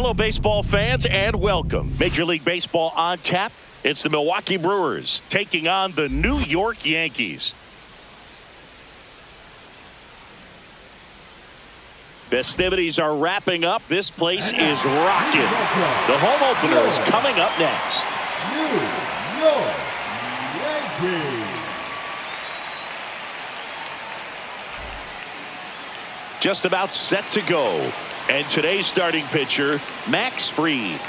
Hello, baseball fans, and welcome. Major League Baseball on tap. It's the Milwaukee Brewers taking on the New York Yankees. Festivities are wrapping up. This place is rocking. The home opener is coming up next. New York Yankees. Just about set to go. And today's starting pitcher, Max Fried.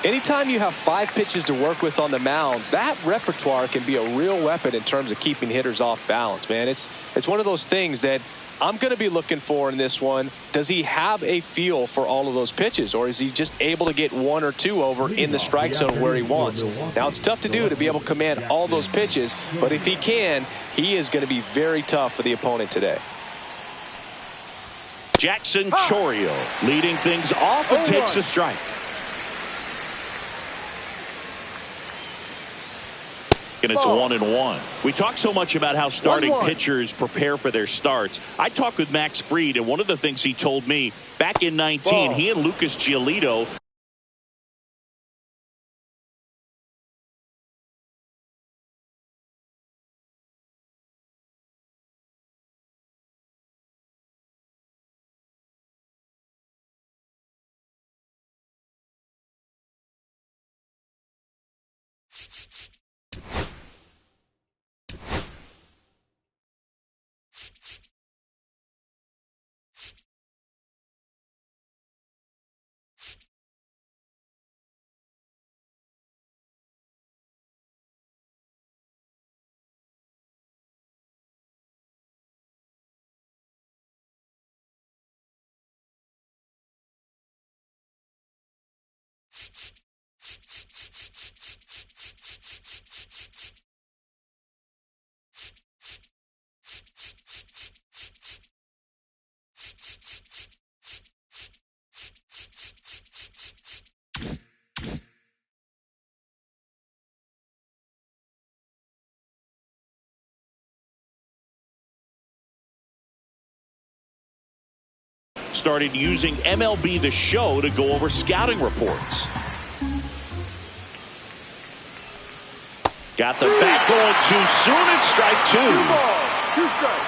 Anytime you have 5 pitches to work with on the mound, that repertoire can be a real weapon in terms of keeping hitters off balance, man. It's one of those things that I'm going to be looking for in this one. Does he have a feel for all of those pitches, or is he just able to get 1 or 2 over in the strike zone where he wants? Now, it's tough to do to be able to command all those pitches, but if he can, he is going to be very tough for the opponent today. Jackson Chourio leading things off and takes a strike. And it's 1-1. We talk so much about how starting pitchers prepare for their starts. I talked with Max Fried, and one of the things he told me back in 19, he and Lucas Giolito started using MLB The Show to go over scouting reports. Got the bat going too soon, and strike 2. 2 strikes.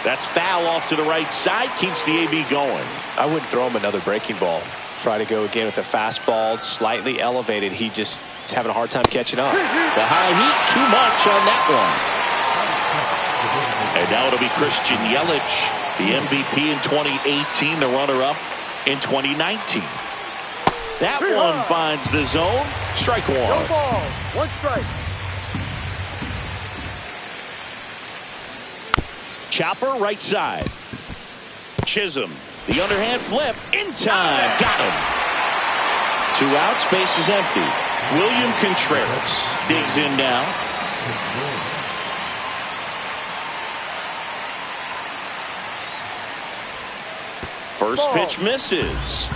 That's foul off to the right side, keeps the AB going. I wouldn't throw him another breaking ball. Try to go again with the fastball, slightly elevated. He just is having a hard time catching up. The high heat, too much on that one. And now it'll be Christian Yelich, the MVP in 2018, the runner-up in 2019. That one finds the zone. Strike 1. No ball. 1 strike. Chopper right side. Chisholm, the underhand flip, in time, got him. 2 outs, base is empty. William Contreras digs in now. First pitch misses.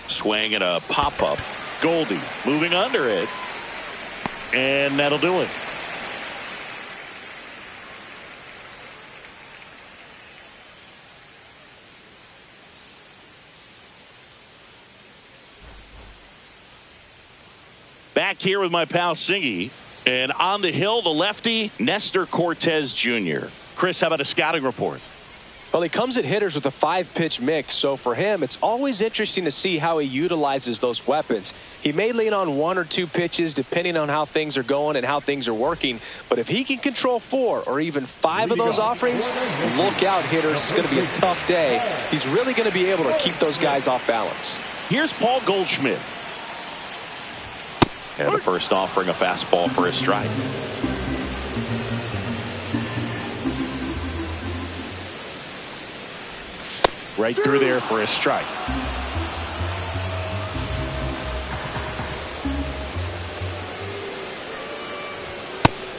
Swing and a pop-up. Goldie moving under it. And that'll do it. Back here with my pal Singy. And on the hill, the lefty, Nestor Cortez Jr. Chris, how about a scouting report? Well, he comes at hitters with a 5-pitch mix, so for him, it's always interesting to see how he utilizes those weapons. He may lean on 1 or 2 pitches depending on how things are going and how things are working, but if he can control 4 or even 5 of those offerings, look out, hitters. It's going to be a tough day. He's really going to be able to keep those guys off balance. Here's Paul Goldschmidt. And the first offering, a fastball for a strike. Right through there for a strike.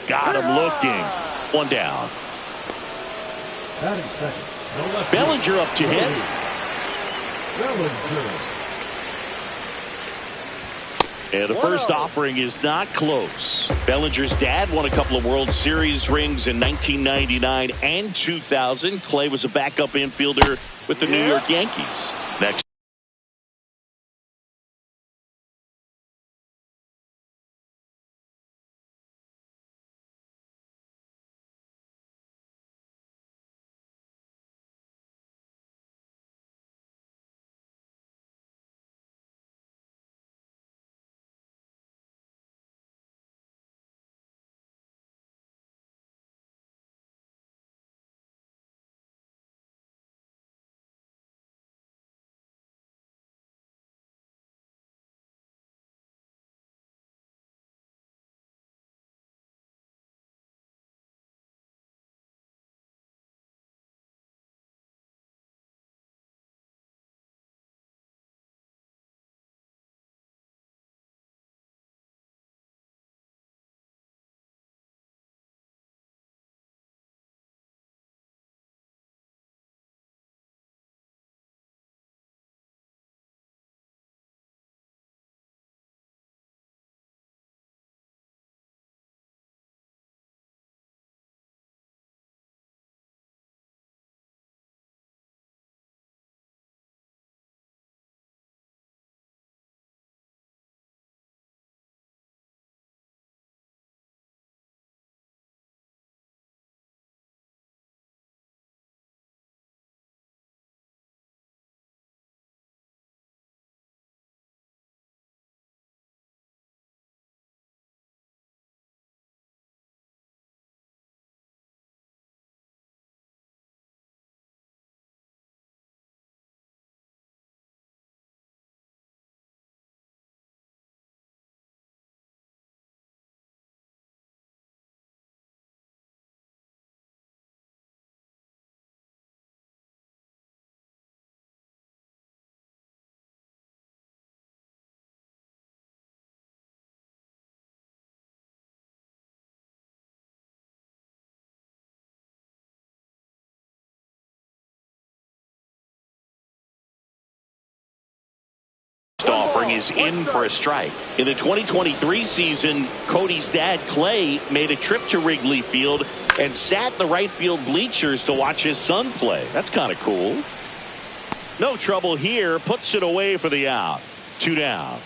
Got him looking. 1 down. Bellinger up to hit. And the first offering is not close. Bellinger's dad won a couple of World Series rings in 1999 and 2000. Clay was a backup infielder with the New York Yankees. Next. Offering is in for a strike. In the 2023 season, Cody's dad, Clay, made a trip to Wrigley Field and sat in the right field bleachers to watch his son play. That's kind of cool. No trouble here. Puts it away for the out. 2 down.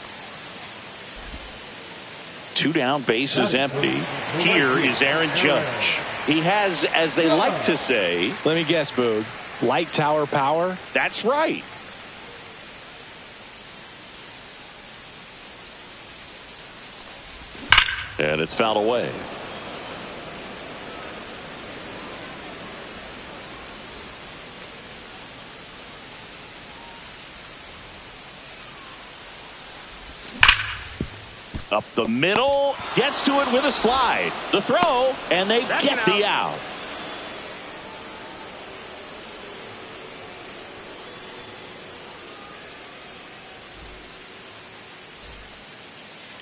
2 down, base is empty. Here is Aaron Judge. He has, as they like to say... Let me guess, Boog. Light tower power? That's right. And it's fouled away. Up the middle, gets to it with a slide. The throw, and they get the out.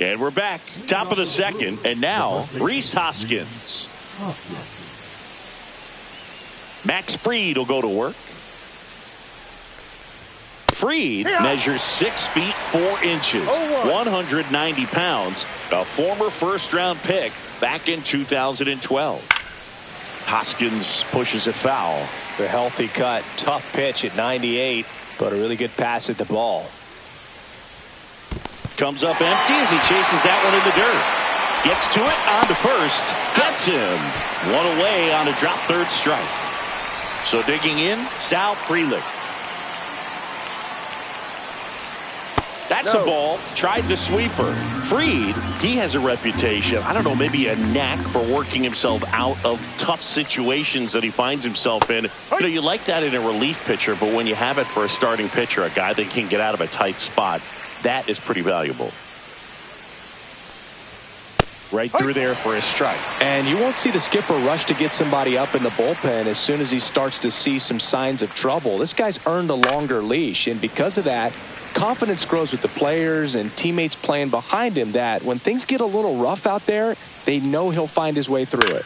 And we're back, top of the second, and now Rhys Hoskins. Max Fried will go to work. Fried measures 6 feet 4 inches, 190 pounds, a former first-round pick back in 2012. Hoskins pushes it foul. The healthy cut, tough pitch at 98, but a really good pass at the ball. Comes up empty as he chases that one in the dirt. Gets to it, on to first. Gets him. One away on a drop third strike. So digging in, Sal Frelick. That's a ball. Tried the sweeper. Fried, he has a reputation, I don't know, maybe a knack for working himself out of tough situations that he finds himself in. You know, you like that in a relief pitcher, but when you have it for a starting pitcher, a guy that can get out of a tight spot, that is pretty valuable. Right through there for a strike. And you won't see the skipper rush to get somebody up in the bullpen as soon as he starts to see some signs of trouble. This guy's earned a longer leash, and because of that, confidence grows with the players and teammates playing behind him, that when things get a little rough out there, they know he'll find his way through it.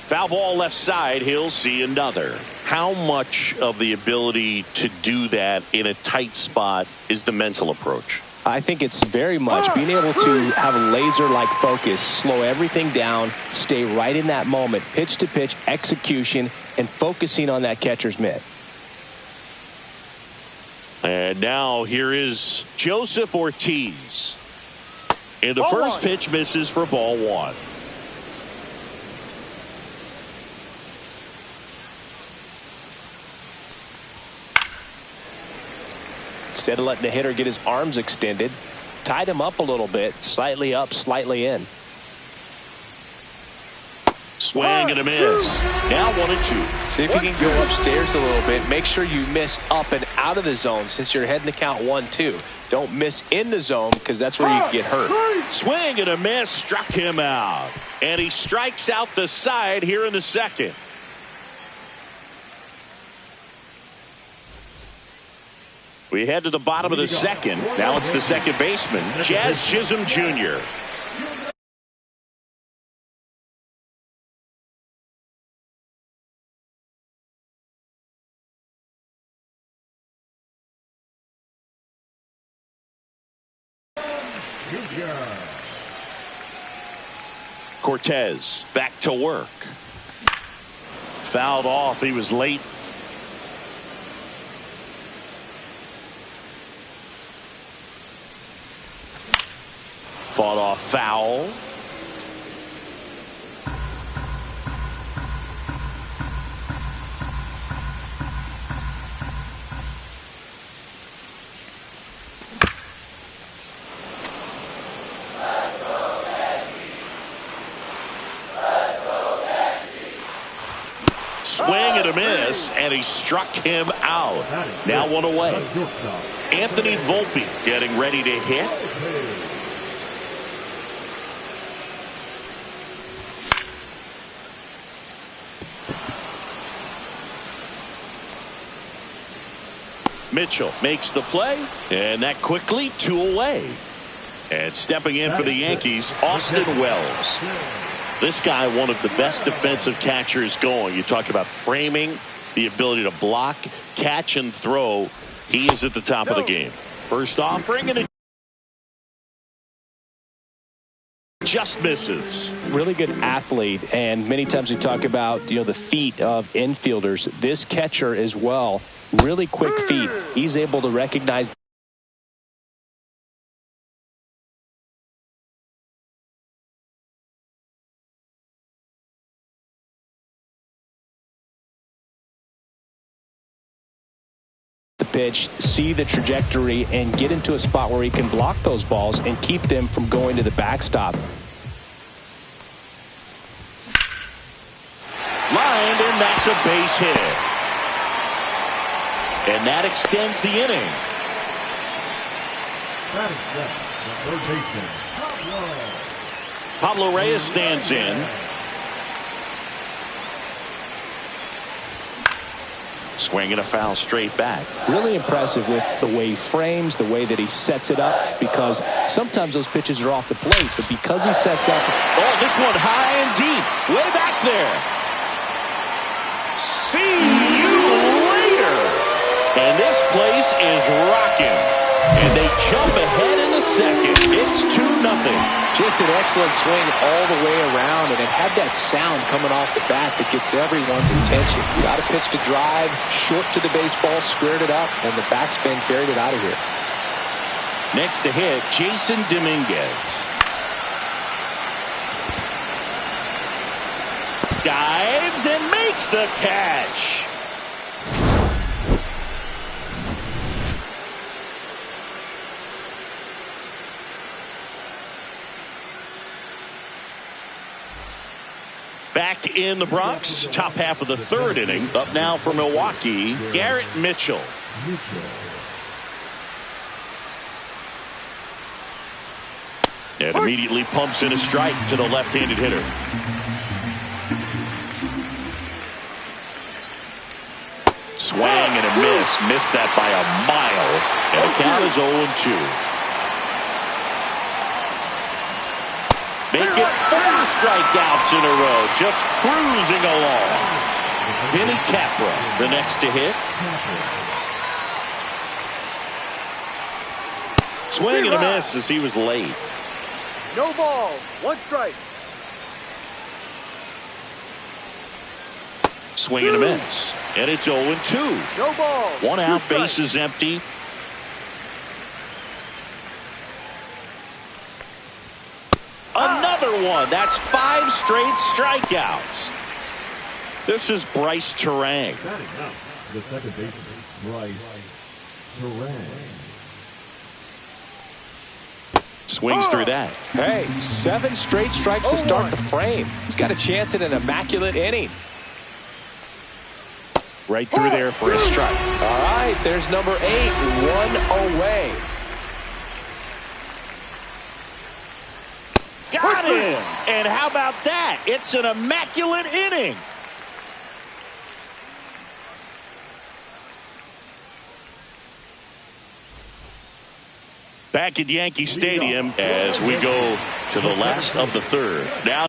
Foul ball left side, he'll see another. How much of the ability to do that in a tight spot is the mental approach? I think it's very much being able to have a laser-like focus, slow everything down, stay right in that moment, pitch-to-pitch execution, and focusing on that catcher's mitt. And now here is Joseph Ortiz. And the first pitch misses for ball one. Instead of letting the hitter get his arms extended, tied him up a little bit, slightly up, slightly in. Swing and a miss. Now 1-2. See if you can go upstairs a little bit. Make sure you miss up and out of the zone since you're heading to count 1-2. Don't miss in the zone because that's where you can get hurt. Swing and a miss, struck him out. And he strikes out the side here in the second. We head to the bottom of the second. Now it's the second baseman, Jazz Chisholm Jr. Cortez back to work. Fouled off. He was late. Fought off foul. Swing and a miss, and he struck him out. Now one away. Anthony Volpe getting ready to hit. Mitchell makes the play, and that quickly 2 away. And stepping in for the Yankees, Austin Wells. This guy, one of the best defensive catchers going. You talk about framing, the ability to block, catch, and throw. He is at the top of the game. First offering, and it just misses. Really good athlete, and many times we talk about the feet of infielders. This catcher as well, really quick feet. He's able to recognize the pitch, see the trajectory, and get into a spot where he can block those balls and keep them from going to the backstop. Lined, and that's a base hit. And that extends the inning. Pablo Reyes stands in. Swing and a foul straight back. Really impressive with the way he frames, the way that he sets it up, because sometimes those pitches are off the plate, but because he sets up. Oh, this one high and deep, way back there. See you later. And this place is rocking. And they jump ahead in the second. It's 2-0. Just an excellent swing all the way around, and it had that sound coming off the bat that gets everyone's attention. Got a pitch to drive, short to the baseball, squared it up, and the backspin carried it out of here. Next to hit, Jason Dominguez. Dives and makes the catch. Back in the Bronx, top half of the third inning. Up now for Milwaukee, Garrett Mitchell. And immediately pumps in a strike to the left-handed hitter. Swing and a miss. Missed that by a mile. And the count is 0-2. Make it 4 strikeouts in a row. Just cruising along. Vinny Capra, the next to hit. Swing and a miss as he was late. No ball. One strike. Swing and a miss. And it's 0-2. No ball. One out, Two strikes. bases empty. Another one. That's 5 straight strikeouts. This is Bryce Terang. The second baseman, Bryce Terang. Swings through that. Hey, 7 straight strikes to start the frame. He's got a chance at an immaculate inning. Right through there for a strike. All right, there's number 8, 1 away. Got him! And how about that? It's an immaculate inning. Back at Yankee Stadium as we go to the last of the third. Now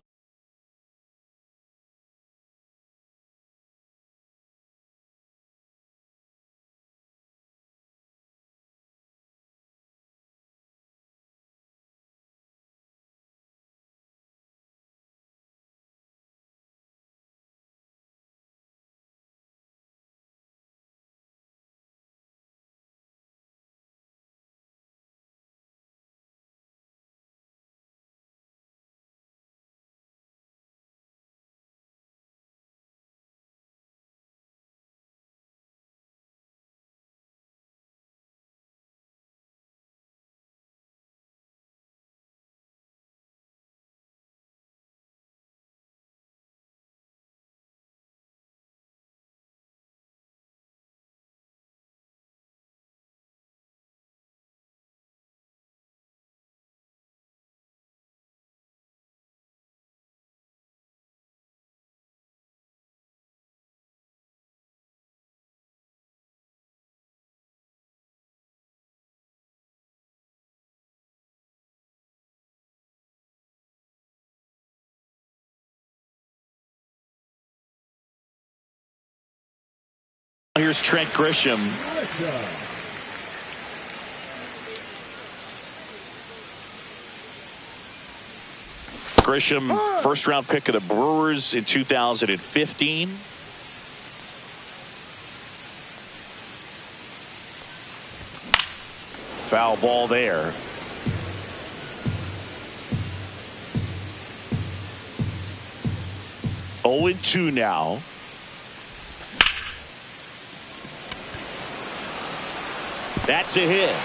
here's Trent Grisham. Grisham, first round pick of the Brewers in 2015. Foul ball there. Oh, 0-2 now. That's a hit.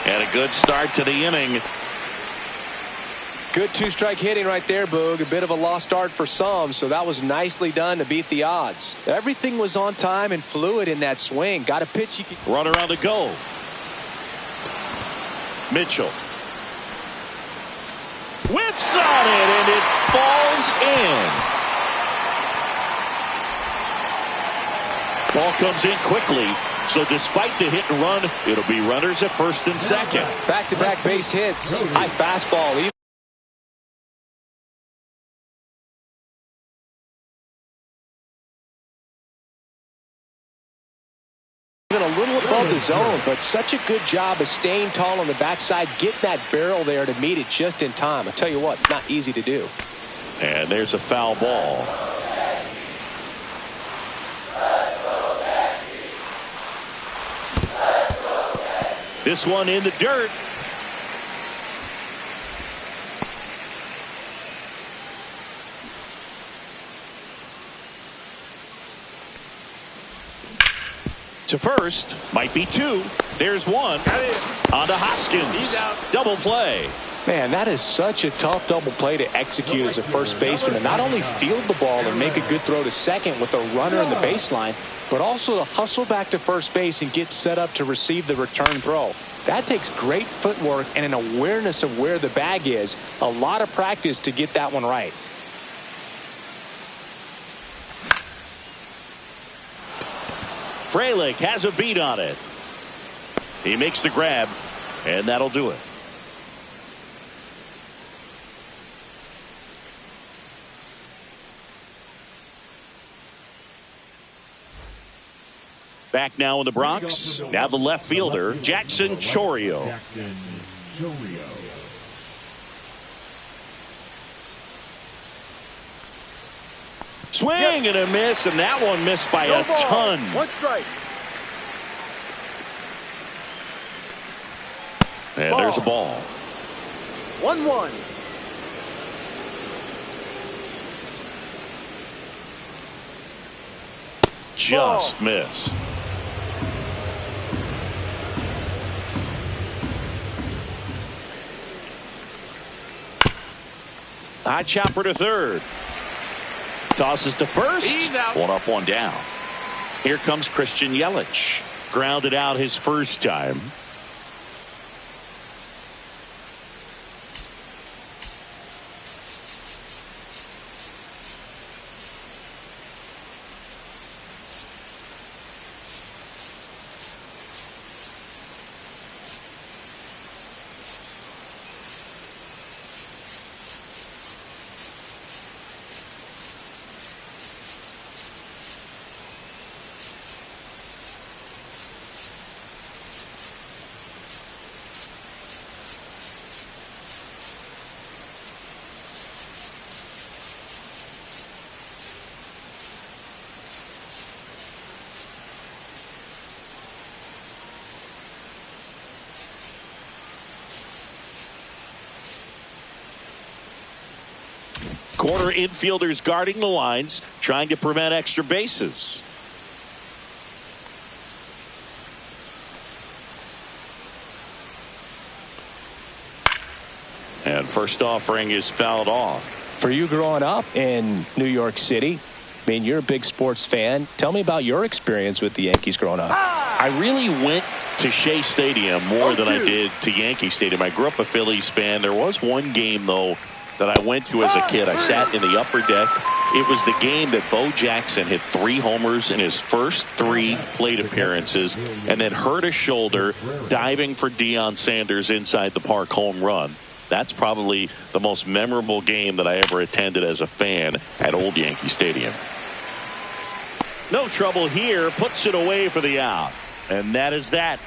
And a good start to the inning. Good 2-strike hitting right there, Boog. A bit of a lost start for some, so that was nicely done to beat the odds. Everything was on time and fluid in that swing. Got a pitch. Runner on the go. Mitchell. Whips on it, and it falls in. Ball comes in quickly. So despite the hit and run, it'll be runners at first and second. Back-to-back base hits. High fastball. Even a little above the zone, but such a good job of staying tall on the backside, getting that barrel there to meet it just in time. I tell you what, it's not easy to do. And there's a foul ball. This one in the dirt. To first, might be 2. There's one. On to Hoskins. Double play. Man, that is such a tough double play to execute as a first baseman, and not only field the ball and make a good throw to second with a runner in the baseline, but also to hustle back to first base and get set up to receive the return throw. That takes great footwork and an awareness of where the bag is. A lot of practice to get that one right. Frelick has a beat on it. He makes the grab, and that'll do it. Back now in the Bronx. Now the left fielder, Jackson Chourio. Antonio. Swing and a miss, and that one missed by a ton. One strike. And there's a ball. 1-1. Just missed. High chopper to third. Tosses to first. He's out. One up, one down. Here comes Christian Yelich. Grounded out his first time. Corner infielders guarding the lines, trying to prevent extra bases. And first offering is fouled off. For you growing up in New York City, I mean, you're a big sports fan. Tell me about your experience with the Yankees growing up. I really went to Shea Stadium more than I did to Yankee Stadium. I grew up a Phillies fan. There was one game, though, that I went to as a kid. I sat in the upper deck. It was the game that Bo Jackson hit 3 homers in his first 3 plate appearances and then hurt his shoulder diving for Deion Sanders' inside the park home run. That's probably the most memorable game that I ever attended as a fan at Old Yankee Stadium. No trouble here. Puts it away for the out. And that is that.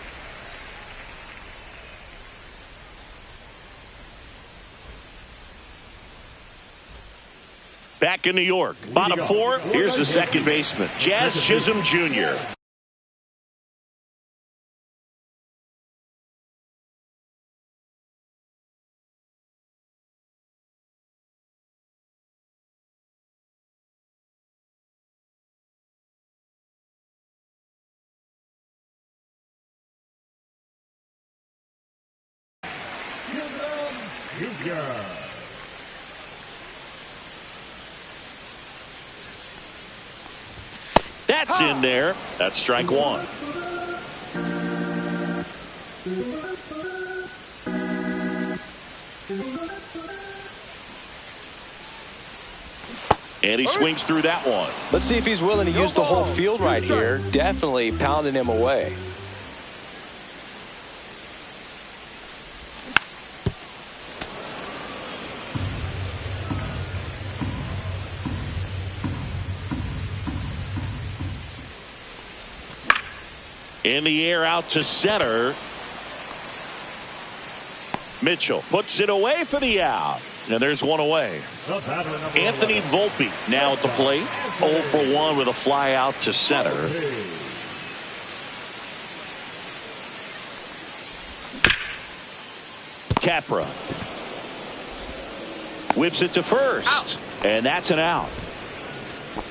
Back in New York. Bottom 4. Here's the second baseman, Jazz Chisholm Jr. That's in there. That's strike 1. And he swings through that one. Let's see if he's willing to use the whole field right here. Definitely pounding him away. In the air out to center. Mitchell puts it away for the out. And there's one away. Anthony Volpe now at the plate. 0 for 1 with a fly out to center. Capra whips it to first. And that's an out.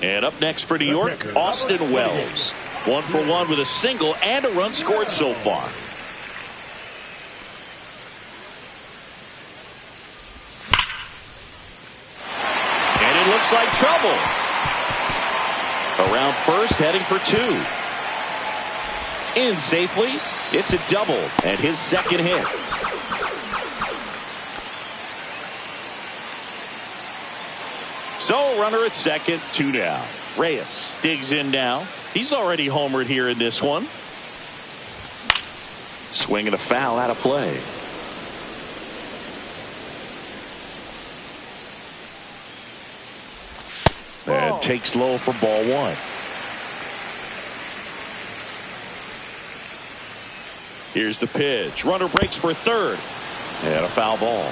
And up next for New York, Austin Wells. 1 for 1 with a single and a run scored so far. And it looks like trouble. Around first, heading for 2. In safely. It's a double and his second hit. So runner at second, 2 down. Reyes digs in now. He's already homered here in this one. Swinging a foul out of play. And takes low for ball 1. Here's the pitch. Runner breaks for third. And a foul ball.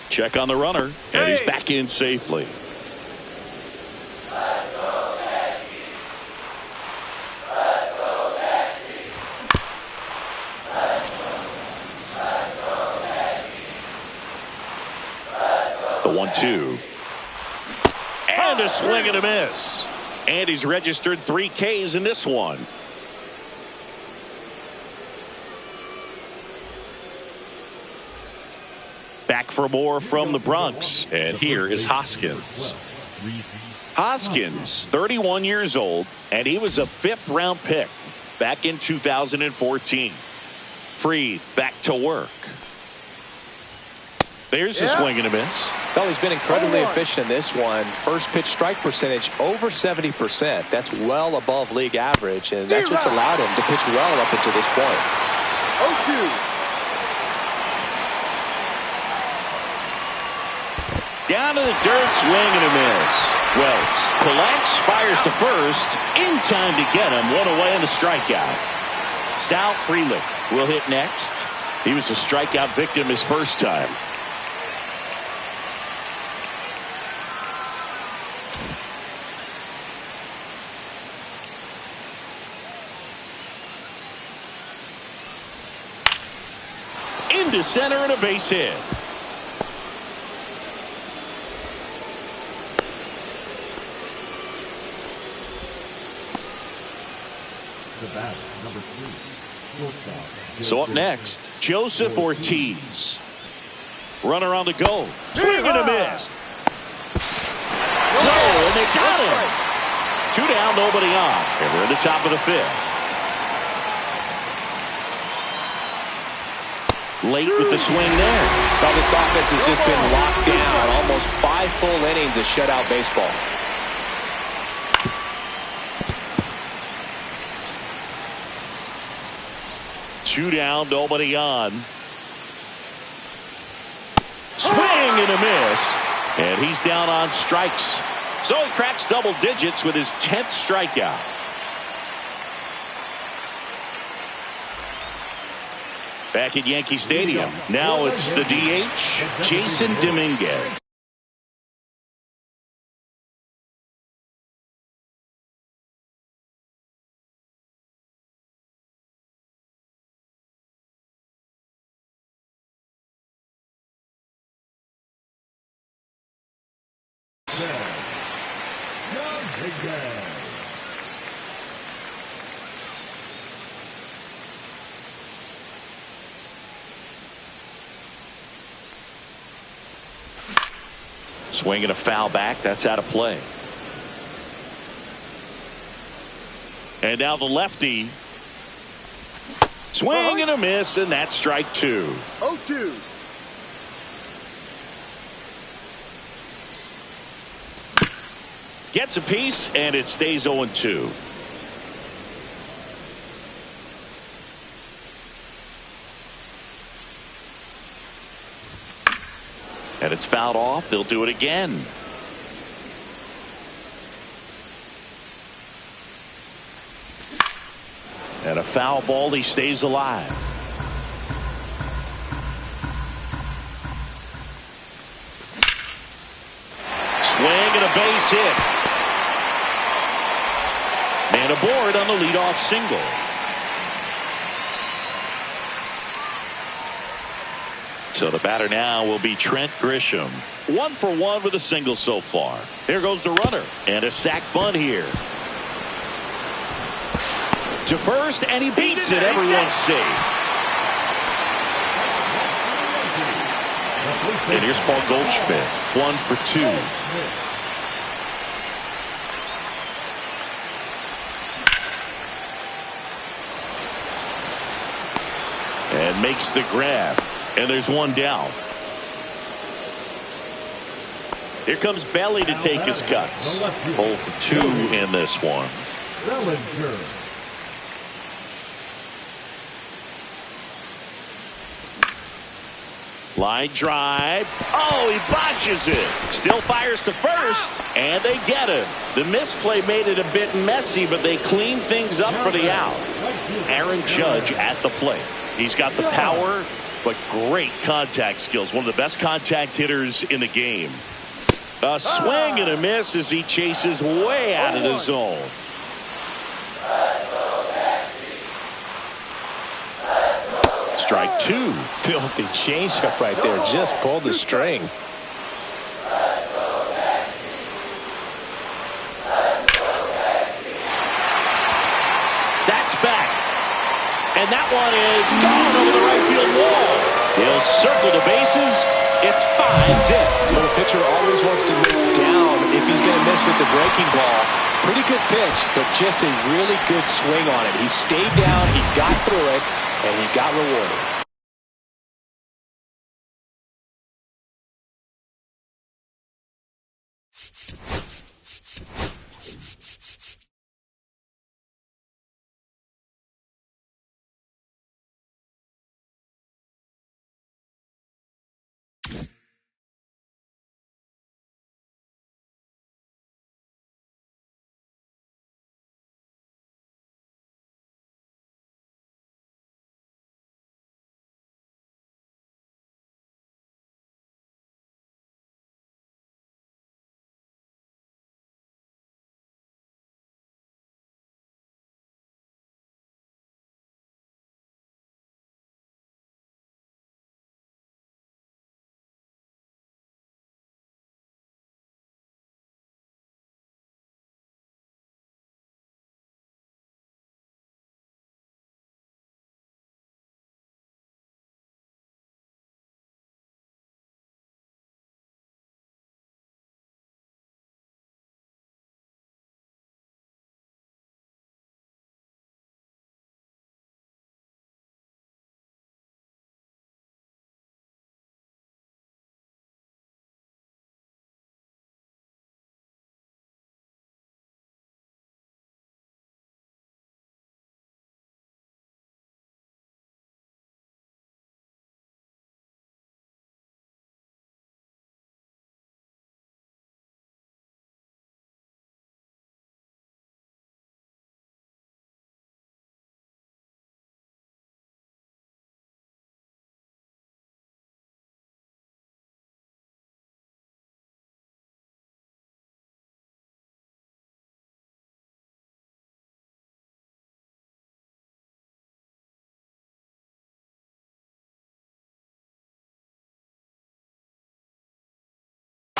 Check on the runner, and he's back in safely. The 1-2. And a swing and a miss. And he's registered 3 Ks in this one. Back for more from the Bronx. And here is Hoskins. Hoskins, 31 years old, and he was a 5th-round pick back in 2014. Fried back to work. There's a swing and a miss. Well, he's been incredibly efficient in this one. First pitch strike percentage over 70%. That's well above league average, and that's what's allowed him to pitch well up until this point. 0-2. Down to the dirt, swing and a miss. Wells collects, fires to first, in time to get him. One away on the strikeout. Sal Frelick will hit next. He was a strikeout victim his first time. Into center and a base hit. So up next, Joseph Ortiz. Runner on the go. Swing and a miss. No, and they got him. 2 down, nobody on. And we're in the top of the 5th. Late with the swing there. Well, this offense has just been locked down. Almost 5 full innings of shutout baseball. Two down, nobody on. Swing and a miss. And he's down on strikes. So he cracks double digits with his 10th strikeout. Back at Yankee Stadium. Now it's the DH, Jason Dominguez. Swing and a foul back. That's out of play. And now the lefty. Swing and a miss, and that's strike 2. 0-2. Gets a piece, and it stays 0-2. And it's fouled off. They'll do it again. And a foul ball. He stays alive. Swing and a base hit. Man aboard on the leadoff single. So the batter now will be Trent Grisham. 1 for 1 with a single so far. There goes the runner. And a sac bunt here. To first, and he beats it. Everyone's safe. And here's Paul Goldschmidt. 1 for 2. And makes the grab. And there's 1 down. Here comes Belly to take his cuts. 0 for 2 in this one. Line drive. Oh, he botches it. Still fires to first, and they get him. The misplay made it a bit messy, but they cleaned things up for the out. Aaron Judge at the plate. He's got the power, but great contact skills. One of the best contact hitters in the game. A swing and a miss as he chases way out of the zone. Strike two. Filthy changeup right there. Just pulled the string. That's back. And that one is gone over the right field wall. He'll circle the bases. It's 5-zip. Well, the pitcher always wants to miss down if he's going to miss with the breaking ball. Pretty good pitch, but just a really good swing on it. He stayed down, he got through it, and he got rewarded.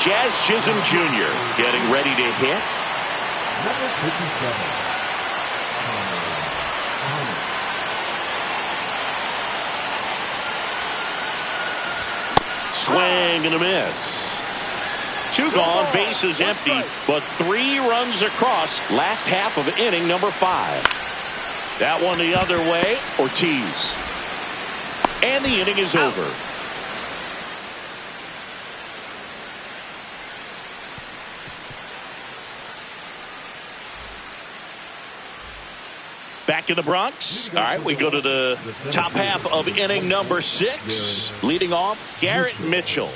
Jazz Chisholm Jr. getting ready to hit. Number 57. Swing and a miss. Two gone, bases empty, but 3 runs across. Last half of inning number 5. That one the other way. Ortiz. And the inning is over. Back in the Bronx. All right, we go to the top half of inning number 6. Leading off, Garrett Mitchell.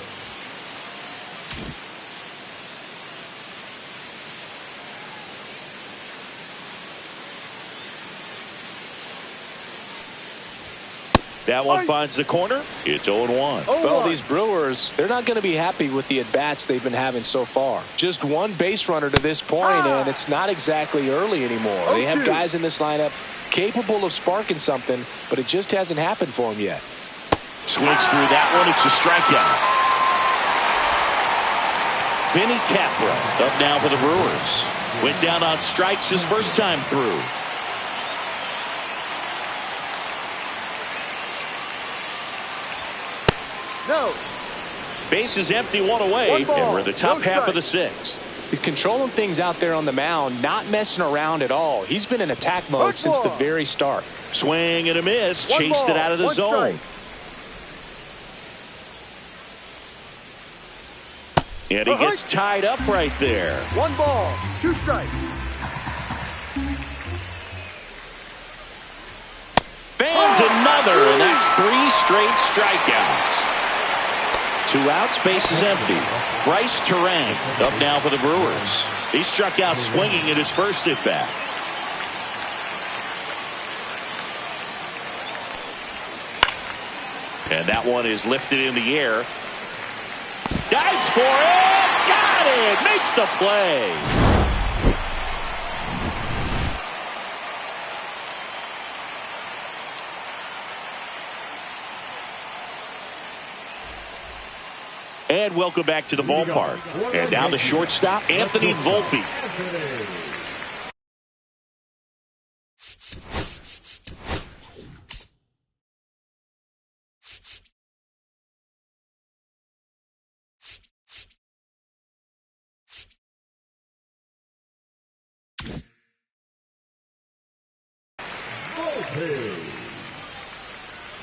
That one finds the corner. It's 0-1. Well, these Brewers, they're not going to be happy with the at-bats they've been having so far. Just one base runner to this point, and it's not exactly early anymore. They have guys in this lineup capable of sparking something, but it just hasn't happened for them yet. Swings through that one. It's a strikeout. Vinny Capra up now for the Brewers. Went down on strikes his first time through. No. Base is empty, 1 away, and we're in the top half of the 6th. He's controlling things out there on the mound, not messing around at all. He's been in attack mode since the very start. Swing and a miss, chased it out of the zone. And he gets tied up right there. 1 ball, 2 strikes. Fans another, and that's 3 straight strikeouts. Two outs, base is empty. Bryce Terang up now for the Brewers. He struck out swinging in his first at bat. And that one is lifted in the air. Dives for it. Got it. Makes the play. And welcome back to the ballpark. And now the shortstop, Anthony Volpe.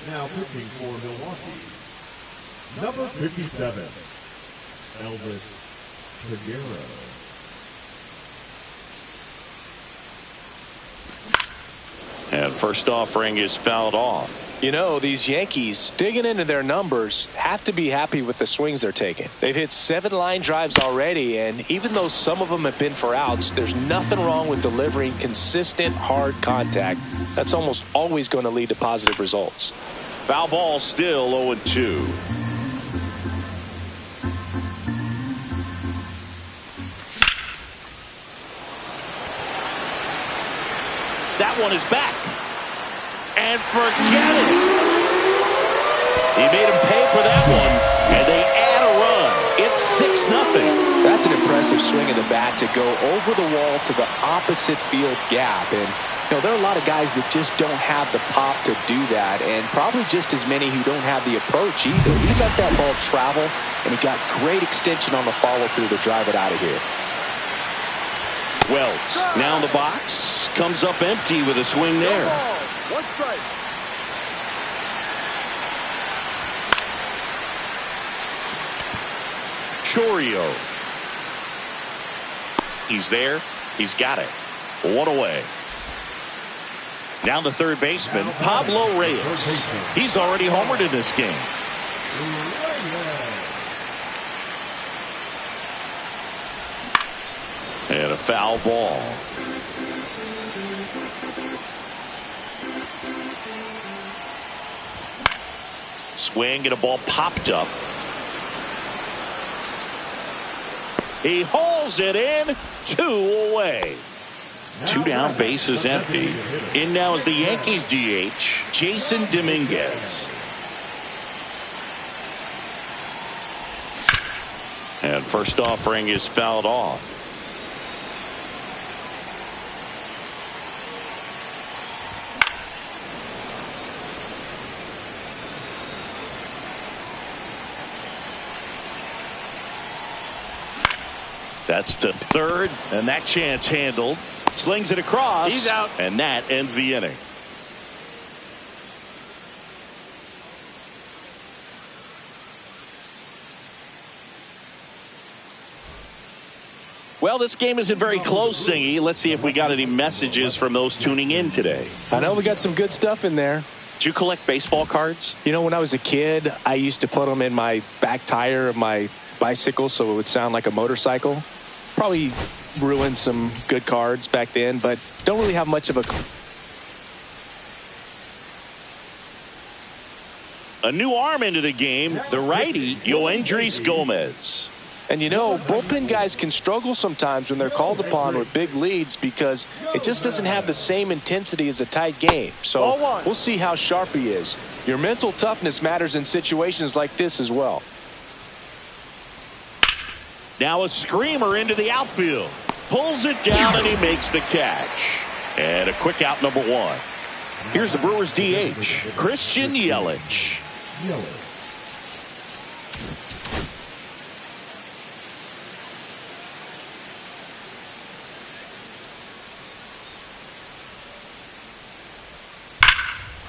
Now pitching for Milwaukee, number 57, Elvis Peguero. And first offering is fouled off. You know, these Yankees, digging into their numbers, have to be happy with the swings they're taking. They've hit 7 line drives already, and even though some of them have been for outs, there's nothing wrong with delivering consistent, hard contact. That's almost always going to lead to positive results. Foul ball, still 0-2. That one is back. And forget it. He made him pay for that one, and they add a run. It's 6-0. That's an impressive swing of the bat to go over the wall to the opposite field gap. And, you know, there are a lot of guys that just don't have the pop to do that, and probably just as many who don't have the approach either. He let that ball travel, and he got great extension on the follow-through to drive it out of here. Wells now in the box, comes up empty with a swing there. One strike. Chorio. He's there. He's got it. One away. Now the third baseman, Pablo Reyes. He's already homered in this game. And a foul ball. Swing and a ball popped up. He hauls it in. 2 away. 2 down, base is empty. In now is the Yankees DH, Jason Dominguez. And first offering is fouled off. That's to third, and that chance handled. Slings it across. He's out. And that ends the inning. Well, this game isn't very close, Singy. Let's see if we got any messages from those tuning in today. I know we got some good stuff in there. Did you collect baseball cards? You know, when I was a kid, I used to put them in my back tire of my bicycle so it would sound like a motorcycle. Probably ruined some good cards back then, but don't really have much of a new arm into the game, the righty, Yoendrys Gomez. And, you know, bullpen guys can struggle sometimes when they're called upon with big leads because it just doesn't have the same intensity as a tight game. So we'll see how sharp he is. Your mental toughness matters in situations like this as well. Now a screamer into the outfield. Pulls it down and he makes the catch. And a quick out, number 1. Here's the Brewers DH, Christian Yelich.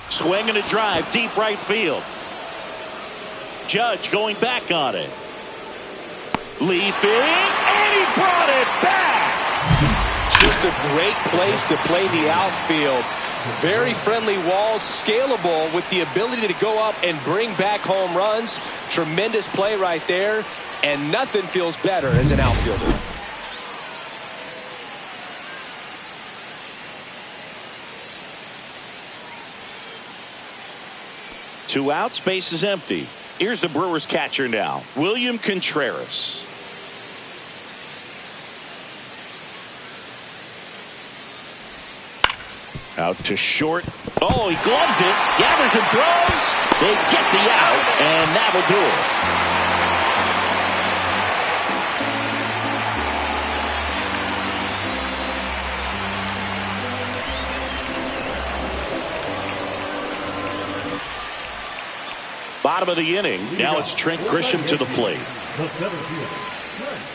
Swing and a drive, deep right field. Judge going back on it. Leaping, and he brought it back. Just a great place to play the outfield. Very friendly walls, scalable with the ability to go up and bring back home runs. Tremendous play right there, and nothing feels better as an outfielder. Two outs, base is empty. Here's the Brewers catcher now, William Contreras. Out to short. Oh, he gloves it, gathers and throws. They get the out, and that'll do it. Bottom of the inning. Now it's Trent Grisham to the plate. The 7th Trent.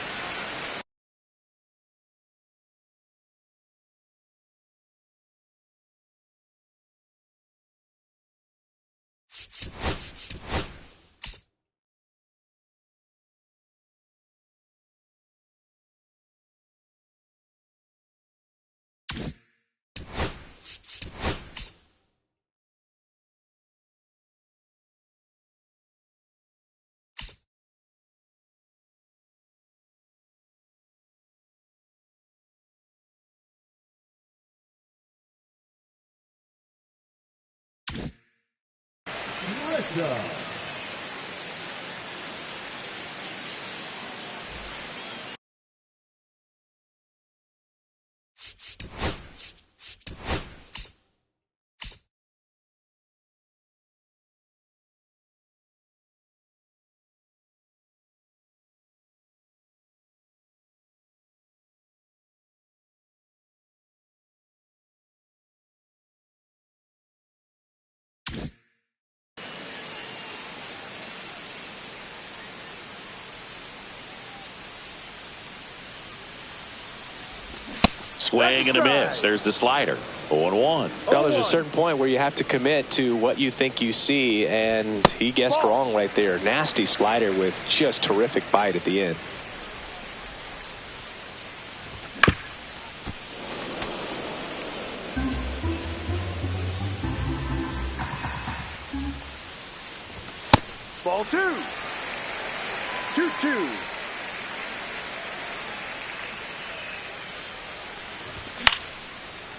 Swing and a miss. There's the slider. 0-1. Now, there's a certain point where you have to commit to what you think you see, and he guessed wrong right there. Nasty slider with just terrific bite at the end. Ball 2. 2-2.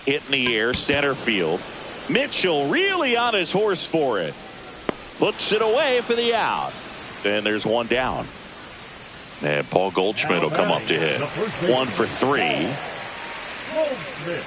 Hit in the air, center field. Mitchell really on his horse for it. Puts it away for the out. And there's one down. And Paul Goldschmidt will come up to hit. 1 for 3. Goldschmidt.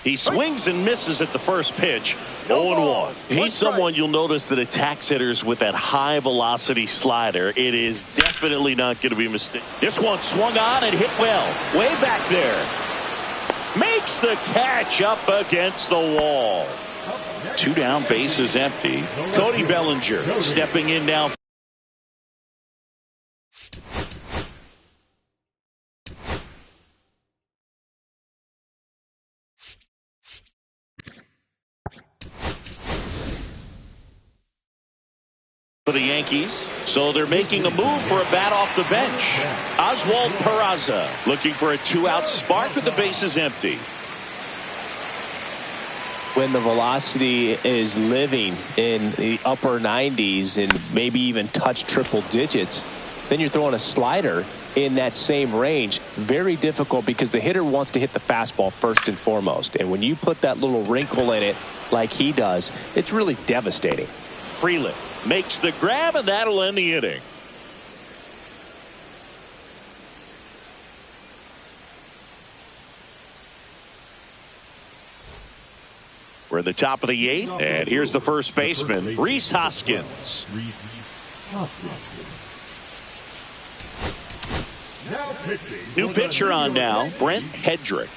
He swings and misses at the first pitch. 0-1. He's someone you'll notice that attacks hitters with that high velocity slider. It is definitely not going to be a mistake. This one swung on and hit well. Way back there. Makes the catch up against the wall. 2 down, base is empty. Cody Bellinger stepping in now. For the Yankees, so they're making a move for a bat off the bench. Oswald Peraza looking for a 2-out spark with the bases empty. When the velocity is living in the upper 90s and maybe even touch triple digits, then you're throwing a slider in that same range. Very difficult because the hitter wants to hit the fastball first and foremost. And when you put that little wrinkle in it like he does, it's really devastating. Freeland makes the grab, and that'll end the inning. We're at the top of the 8th, and here's the first baseman, Rhys Hoskins. New pitcher on now, Brent Hedrick.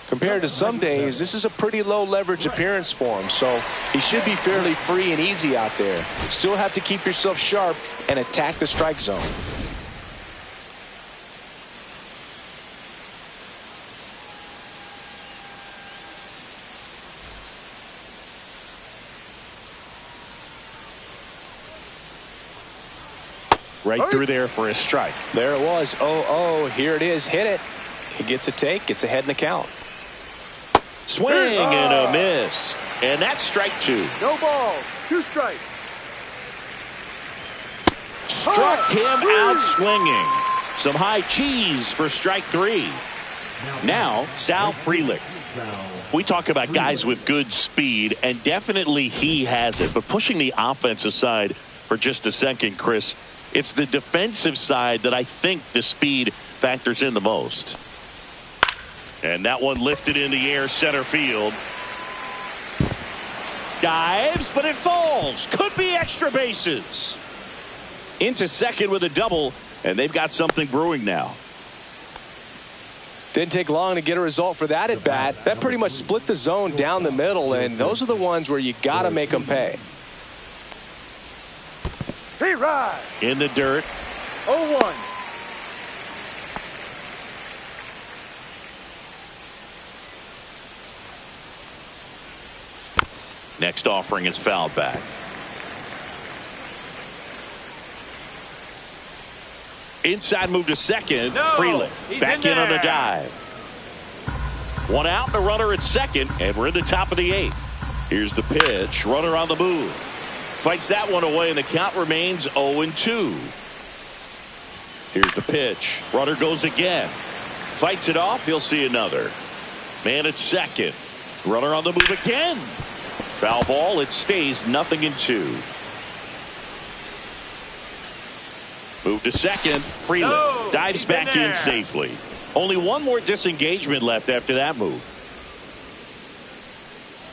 Compared to some days, this is a pretty low leverage appearance for him, so he should be fairly free and easy out there. Still have to keep yourself sharp and attack the strike zone. Right through there for a strike. There it was. 0-0. Here it is. Hit it. He gets a take. Gets ahead in the count. Swing and a miss. And that's strike 2. No ball. 2 strikes. Struck him out swinging. Some high cheese for strike 3. Now, Sal Frelick. We talk about guys with good speed, and definitely he has it. But pushing the offense aside for just a second, Chris, it's the defensive side that I think the speed factors in the most. And that one lifted in the air center field. Dives, but it falls. Could be extra bases. Into second with a double, and they've got something brewing now. Didn't take long to get a result for that at bat. That pretty much split the zone down the middle, and those are the ones where you got to make them pay. Hey, ride. In the dirt. 0-1. Next offering is fouled back. Inside move to second. No, Frelick he's back in on the dive. One out and a runner at second, and we're in the top of the 8th. Here's the pitch. Runner on the move. Fights that one away, and the count remains 0-2. Here's the pitch. Runner goes again. Fights it off. He'll see another. Man at second. Runner on the move again. Foul ball. It stays 0-2. Move to second. Frelick dives back in safely. Only one more disengagement left after that move.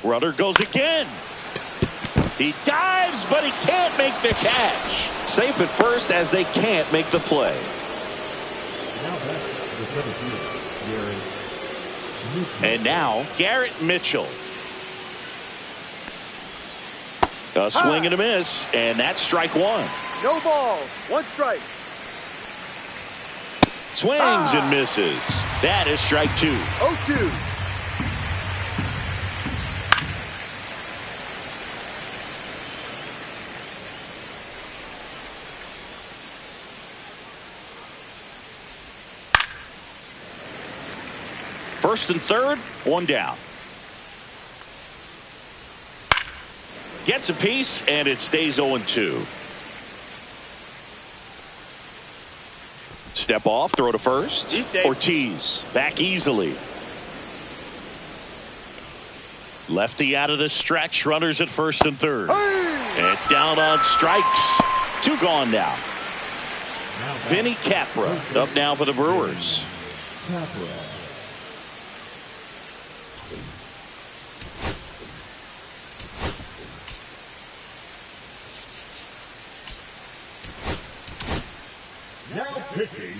Runner goes again. He dives, but he can't make the catch. Safe at first as they can't make the play. And now Garrett Mitchell. A swing and a miss, and that's strike 1. No ball. 1 strike. Swings and misses. That is strike 2. 0-2. First and third, one down. Gets a piece, and it stays 0-2. Step off, throw to first. Ortiz back easily. Lefty out of the stretch. Runners at first and third. And down on strikes. 2 gone now. Vinny Capra up now for the Brewers.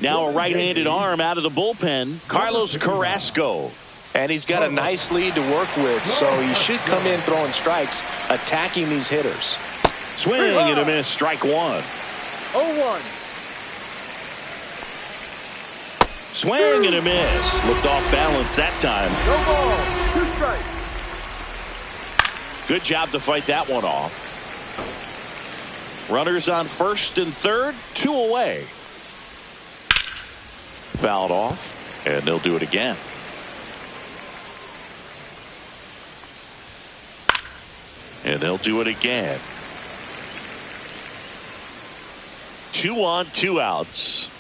Now a right-handed arm out of the bullpen, Carlos Carrasco. And he's got a nice lead to work with, so he should come in throwing strikes, attacking these hitters. Swing and a miss, strike 1. 0-1. Swing and a miss. Looked off balance that time. No ball. 2 strikes. Good job to fight that one off. Runners on first and third, 2 away. Fouled off, and they'll do it again. And they'll do it again. 2 on, 2 outs.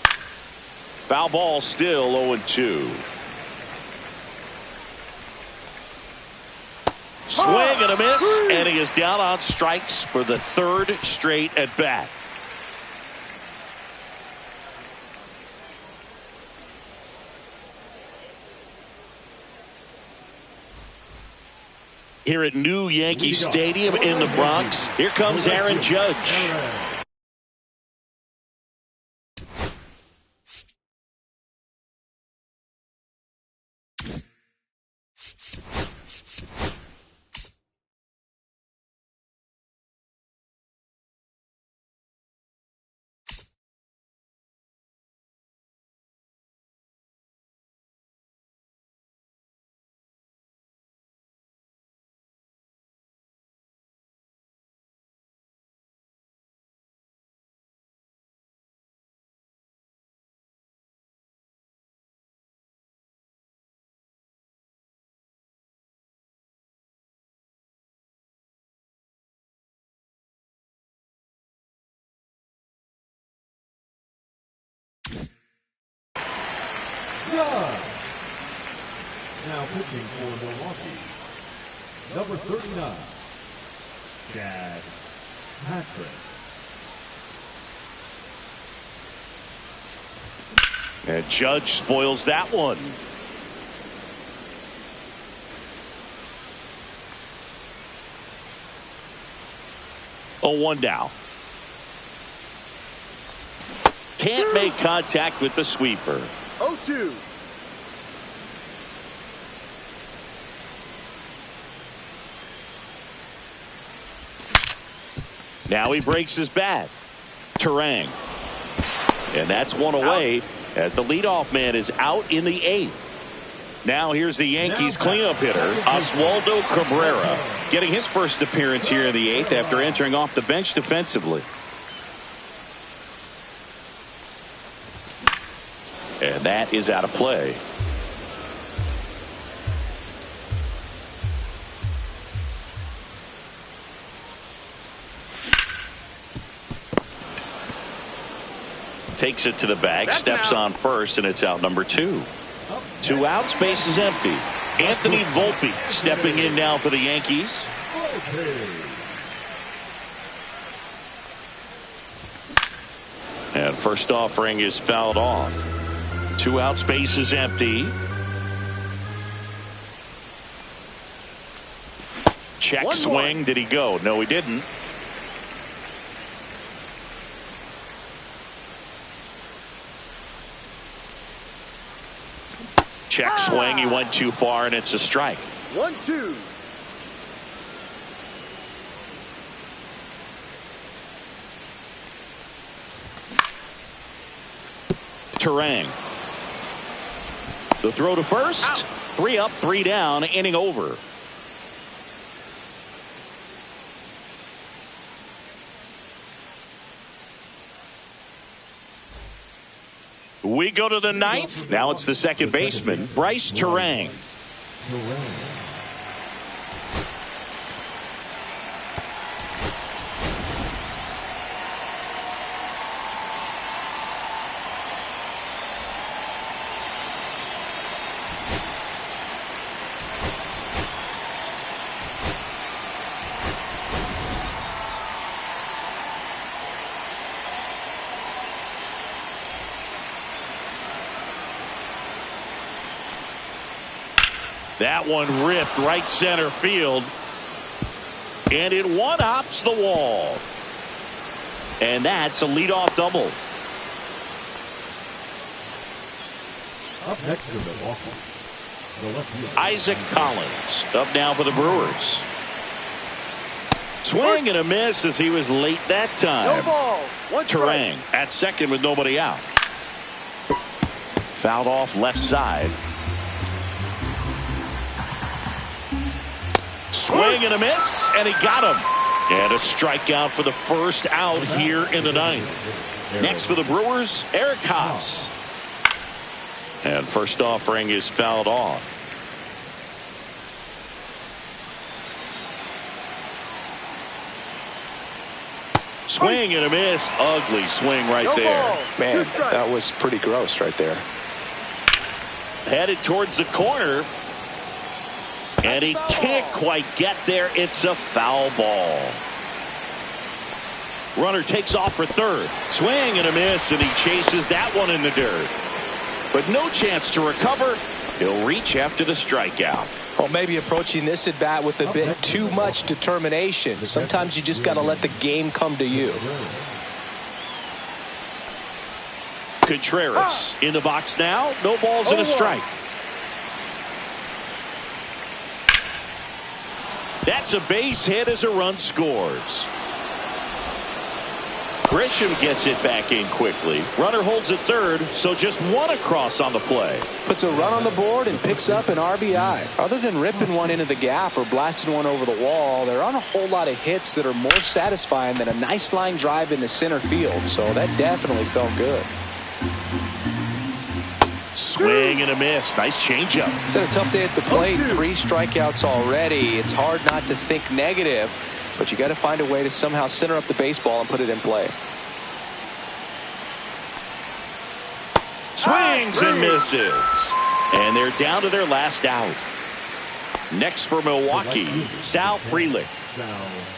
Foul ball still 0-2. Swing and a miss, and he is down on strikes for the 3rd straight at bat. Here at new Yankee Stadium in the Bronx, here comes Aaron Judge. Judge. Now pitching for Milwaukee, number 39, Chad Patrick. And Judge spoils that one. Oh, 1 down. Can't make contact with the sweeper. 0-2. Now he breaks his bat. Terang. And that's one away as the leadoff man is out in the 8th. Now here's the Yankees cleanup hitter, Oswaldo Cabrera, getting his first appearance here in the 8th after entering off the bench defensively. And that is out of play. Takes it to the bag, steps on first, and it's out number 2. 2 outs, base is empty. Anthony Volpe stepping in now for the Yankees. And first offering is fouled off. 2 outs, base is empty. Check swing. Did he go? No, he didn't. Check swing. He went too far, and it's a strike. 1-2. Terang. The throw to first. 3 up, 3 down, inning over. We go to the 9th. Now it's the second baseman, Bryce Terang. That one ripped right center field. And it one-hops the wall. And that's a leadoff double. Up next to Milwaukee, the left fielder, Isaac Collins up now for the Brewers. Swing and a miss as he was late that time. No ball. 1 strike. Terang at second with nobody out. Fouled off left side. Swing and a miss, and he got him. And a strikeout for the first out here in the 9th. Next for the Brewers, Eric Haas. And first offering is fouled off. Swing and a miss. Ugly swing right there. Man, that was pretty gross right there. Headed towards the corner. And he can't quite get there. It's a foul ball. Runner takes off for third. Swing and a miss, and he chases that one in the dirt. But no chance to recover. He'll reach after the strikeout. Well, maybe approaching this at bat with a bit too much determination. Sometimes you just got to let the game come to you. Contreras in the box now. No balls and a strike. That's a base hit as a run scores. Grisham gets it back in quickly. Runner holds at third, so just one across on the play. Puts a run on the board and picks up an RBI. Other than ripping one into the gap or blasting one over the wall, there aren't a whole lot of hits that are more satisfying than a nice line drive into center field, so that definitely felt good. Swing and a miss. Nice changeup. It's had a tough day at the plate. 3 strikeouts already. It's hard not to think negative, but you got to find a way to somehow center up the baseball and put it in play. Swings and misses. And they're down to their last out. Next for Milwaukee, Sal Frelick.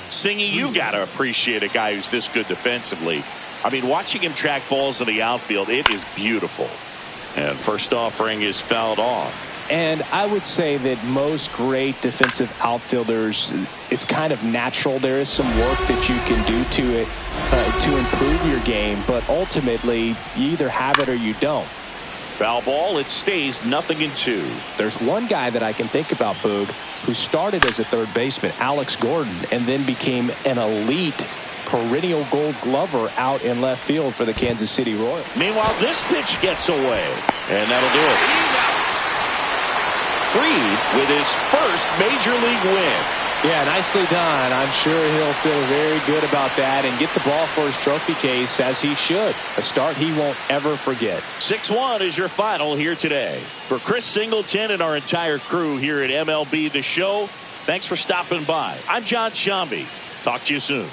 Singy, you got to appreciate a guy who's this good defensively. I mean, watching him track balls in the outfield, it is beautiful. And first offering is fouled off. And I would say that most great defensive outfielders, it's kind of natural. There is some work that you can do to it to improve your game. But ultimately, you either have it or you don't. Foul ball, it stays 0-2. There's one guy that I can think about, Boog, who started as a third baseman, Alex Gordon, and then became an elite perennial Gold Glover out in left field for the Kansas City Royals. Meanwhile, this pitch gets away, and that'll do it. Fried with his first major league win. Yeah, nicely done. I'm sure he'll feel very good about that and get the ball for his trophy case, as he should. A start he won't ever forget. 6-1 is your final here today. For Chris Singleton and our entire crew here at MLB The Show, thanks for stopping by. I'm John Shambi. Talk to you soon.